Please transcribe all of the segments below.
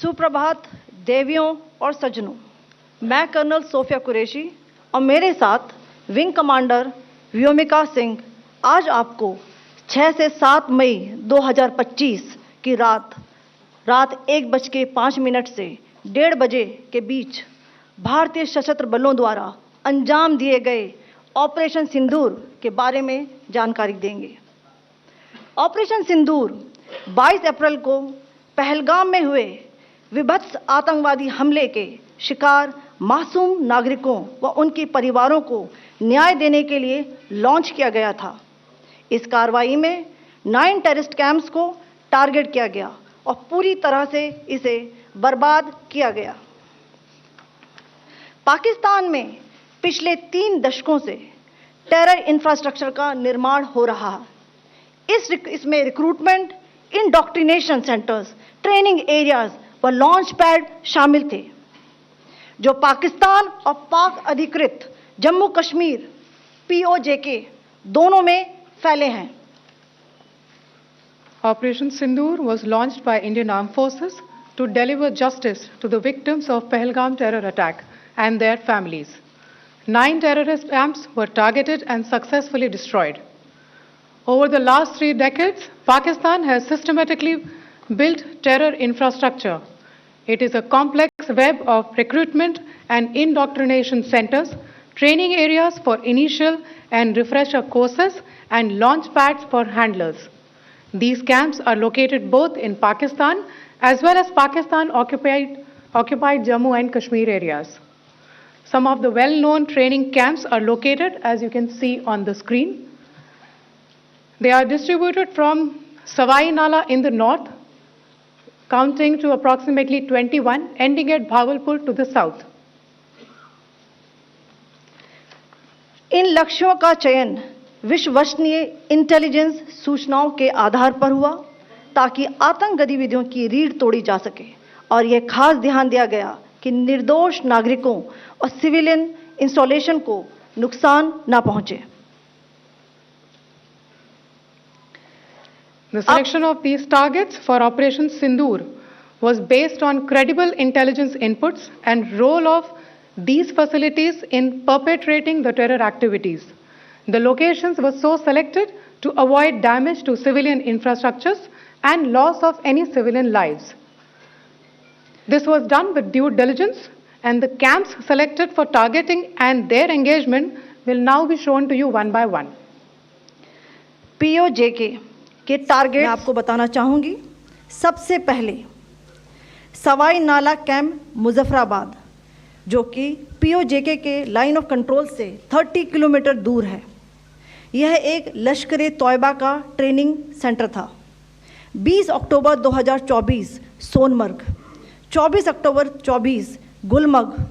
सुप्रभात देवियों और सज्जनों, मैं कर्नल सोफिया कुरैशी और मेरे साथ विंग कमांडर व्योमिका सिंह आज आपको 6 से 7 मई 2025 की रात 1:05 से 1:30 बजे के बीच भारतीय सशस्त्र बलों द्वारा अंजाम दिए गए ऑपरेशन सिंदूर के बारे में जानकारी देंगे। ऑपरेशन सिंदूर 22 अप्रैल को पहलगाम में हुए विभत्स आतंकवादी हमले के शिकार मासूम नागरिकों व उनके परिवारों को न्याय देने के लिए लॉन्च किया गया था। इस कार्रवाई में 9 टेररिस्ट कैंप्स को टारगेट किया गया और पूरी तरह से इसे बर्बाद किया गया। पाकिस्तान में पिछले 3 दशकों से टेरर इंफ्रास्ट्रक्चर का निर्माण हो रहा है। इसमें recruitment, indoctrination centres, training areas व लॉन्च पैड शामिल थे, जो पाकिस्तान और पाक अधिकृत जम्मू कश्मीर POJK दोनों में फैले हैं। Operation Sindoor was launched by Indian Armed Forces to deliver justice to the victims of Pahalgam terror attack and their families. 9 terrorist camps were targeted and successfully destroyed. Over the last 3 decades, Pakistan has systematically built terror infrastructure. It is a complex web of recruitment and indoctrination centers, training areas for initial and refresher courses, and launch pads for handlers. These camps are located both in Pakistan as well as Pakistan-occupied Jammu and Kashmir areas. Some of the well-known training camps are located, as you can see on the screen. They are distributed from Savai Nala in the north, counting to approximately 21, ending at Bhavalpur to the south. इन लक्ष्यों का चयन विश्वसनीय intelligence सूचनाओं के आधार पर हुआ ताकि आतंक गतिविधियों की रीढ़ तोड़ी जा सके, और यह खास ध्यान दिया गया कि निर्दोष नागरिकों और सिविलियन इंस्टॉलेशन को नुकसान न पहुंचे। The selection of these targets for Operation Sindoor was based on credible intelligence inputs and role of these facilities in perpetrating the terror activities. The locations were so selected to avoid damage to civilian infrastructures and loss of any civilian lives. This was done with due diligence, and the camps selected for targeting and their engagement will now be shown to you one by one. POJK के target मैं आपको बताना चाहूँगी। सबसे पहले सवाई नाला camp Muzaffarabad, जो कि POJK के लाइन ऑफ कंट्रोल से 30 किलोमीटर दूर है। यह एक लश्कर तोयबा का ट्रेनिंग सेंटर था। 20 अक्टूबर 2024 सोनमर्ग, 24 अक्टूबर 24 गुलमर्ग,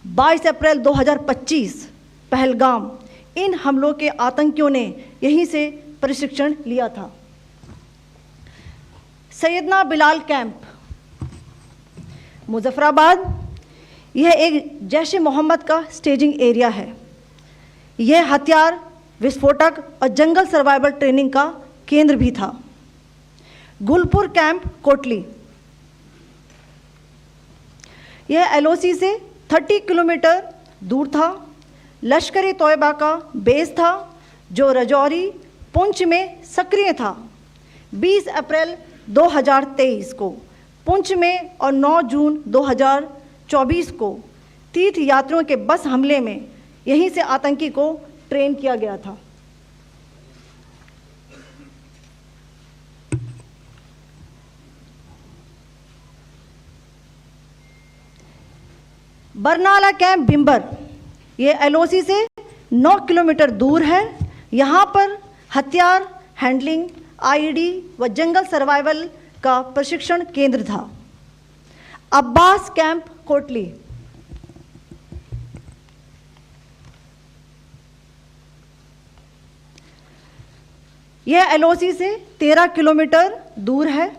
22 अप्रैल 2025 पहलगाम, इन हमलों के आतंकियों ने यहीं से प्रशिक्षण लिया था। सैयदना बिलाल कैंप मुजफ्फराबाद, यह एक जैश ए मोहम्मद का स्टेजिंग एरिया है। यह हथियार, विस्फोटक और जंगल सर्वाइवल ट्रेनिंग का केंद्र भी था। गुलपुर कैंप कोटली, यह LOC से 30 किलोमीटर दूर था। लश्कर तोयबा का बेस था, जो रजौरी पुंछ में सक्रिय था। 20 अप्रैल 2023 को पुंछ में और 9 जून 2024 को तीर्थ यात्रियों के बस हमले में यहीं से आतंकी को ट्रेन किया गया था। बरनाला कैंप बिंबर, ये LOC से 9 किलोमीटर दूर है। यहाँ पर हथियार, हैंडलिंग, IED व जंगल सर्वाइवल का प्रशिक्षण केंद्र था। अब्बास कैंप कोटली, यह LOC से 13 किलोमीटर दूर है।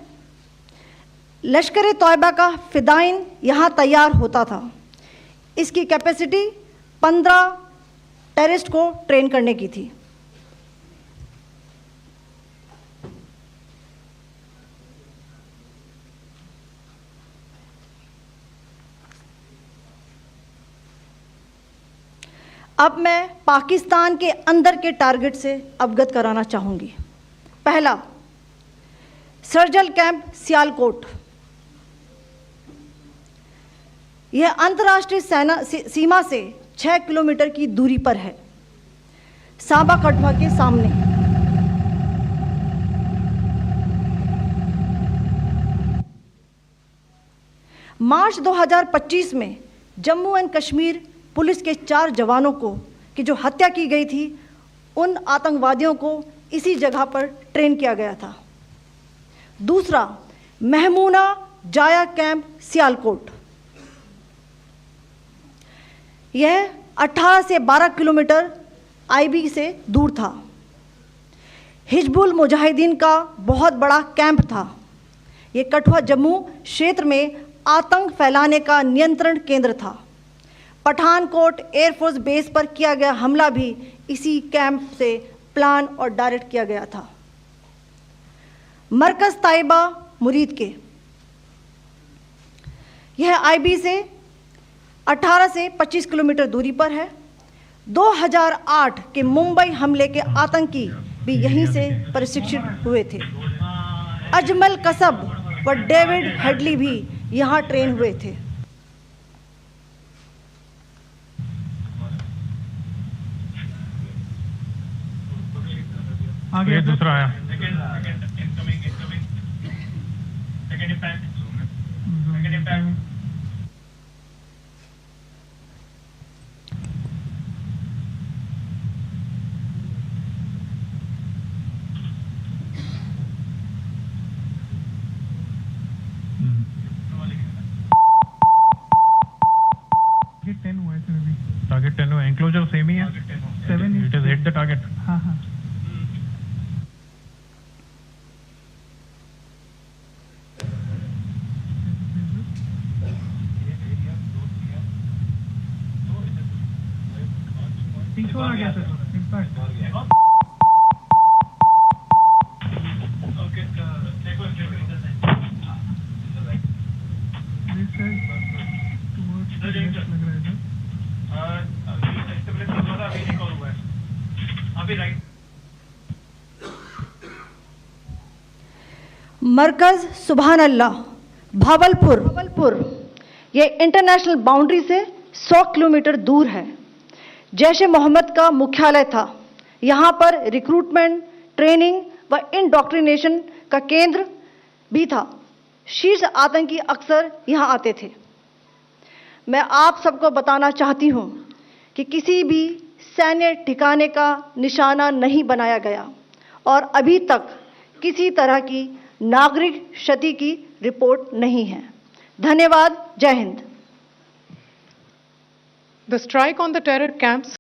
लश्कर तोयबा का फिदाइन यहाँ तैयार होता था। इसकी कैपेसिटी 15 टेररिस्ट को ट्रेन करने की थी। अब मैं पाकिस्तान के अंदर के टारगेट से अवगत कराना चाहूँगी। पहला, सर्जिकल कैंप सियालकोट। यह अंतर्राष्ट्रीय सीमा से 6 किलोमीटर की दूरी पर है, सांबा कठुआ के सामने। मार्च 2025 में जम्मू एंड कश्मीर पुलिस के 4 जवानों को की जो हत्या की गई थी, उन आतंकवादियों को इसी जगह पर ट्रेन किया गया था। दूसरा, महमूना जाया कैंप सियालकोट। यह 18 से 12 किलोमीटर आईबी से दूर था। हिजबुल मुजाहिदीन का बहुत बड़ा कैंप था। ये कठुआ जम्मू क्षेत्र में आतंक फैलाने का नियंत्रण केंद्र था। पठानकोट एयरफोर्स बेस पर किया गया हमला भी इसी कैंप से प्लान और डायरेक्ट किया गया था। मरकज ताइबा मुरीद के, यह आईबी से 18 से 25 किलोमीटर दूरी पर है। 2008 के मुंबई हमले के आतंकी भी यहीं से प्रशिक्षित हुए थे। अजमल कसब व डेविड हेडली भी यहाँ ट्रेन हुए थे। आगे दूसरा आया। टारगेट 10 हुआ, एंक्लोजर सेम ही है। 7 it is hit the target. हाँ हाँ। तीसरा आ गया सर, इम्पैक्ट। मरकज सुभान अल्लाह भावलपुर, ये इंटरनेशनल बाउंड्री से 100 किलोमीटर दूर है। जैश ए मोहम्मद का मुख्यालय था। यहाँ पर रिक्रूटमेंट, ट्रेनिंग व इंडॉक्ट्रिनेशन का केंद्र भी था। शीर्ष आतंकी अक्सर यहाँ आते थे। मैं आप सबको बताना चाहती हूँ कि किसी भी सैन्य ठिकाने का निशाना नहीं बनाया गया और अभी तक किसी तरह की नागरिक क्षति की रिपोर्ट नहीं है। धन्यवाद। जय Hind. The strike on the terror camps